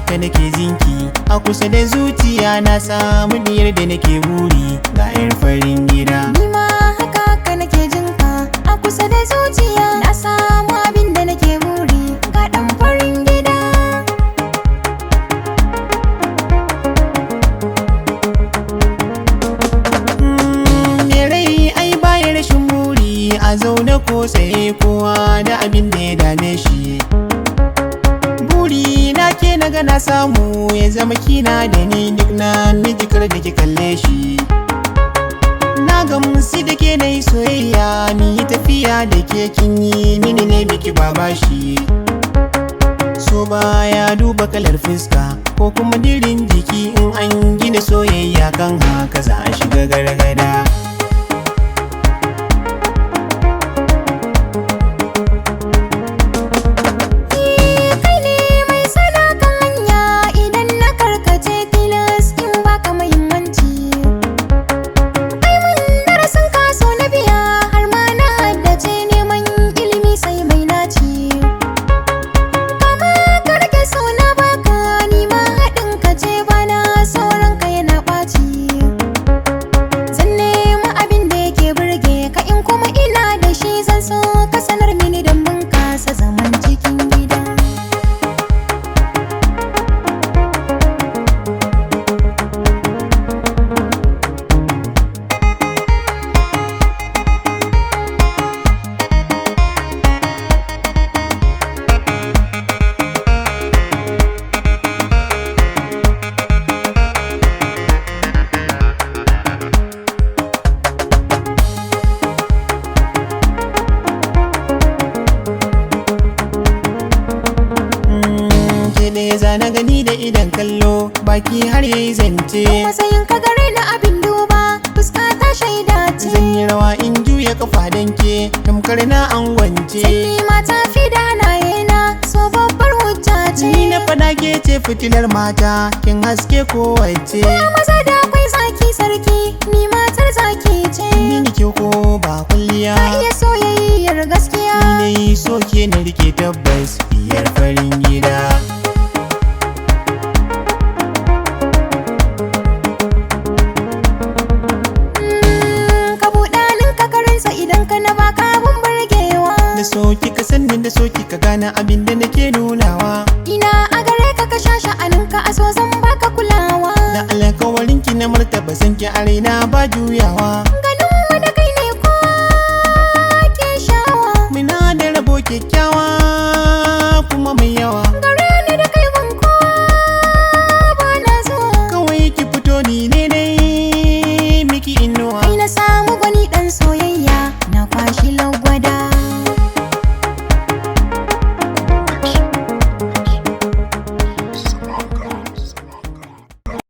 haka nake jinki a kusa da zuciya na samu diyar da nake buri ga yar farin gida. Nima haka nake jinka a kusa da zuciya na samu abin da nake buri ga dan farin gida. Me rai ai baya rashin buri a zaune ko tsaye kowa da abin da ya dame shi. Na ke naga na samu ya zama kina da ni duk na miji kar da ki kalle shi. Na gamsu da ke na yi soyayya mi yi tafiya da ke kin yi mini ne biki baba shi. So baya duba kalar fuska ko kuma dirin jiki in an gina soyayya kan haka za a shiga gargada. Na gani da idan kallo baki har yayi zance. Matsayin ka gare na abin duba fuska ta shaida ce. Zan yi rawa in juya kafa danke tamkar na angwance. Sanni mata fi da na so babbar hujja ce. Ni na fada ke ce fitilar mata kin haske kowace. Kuma maza da akwai zaki sarki ni matar zaki ce. Ni ne ke ko ba kulliya. Ka iya soyayyar gaskiya. Ni na yi so ke na rike tabbas biyar farin gida. So kika sanni da so kika gane abin da nake nunawa. Ina a gare ka ka sha sha'aninka a so zan baka kulawa. Da alkawarin ki na martaba san ki a raina ba juyawa.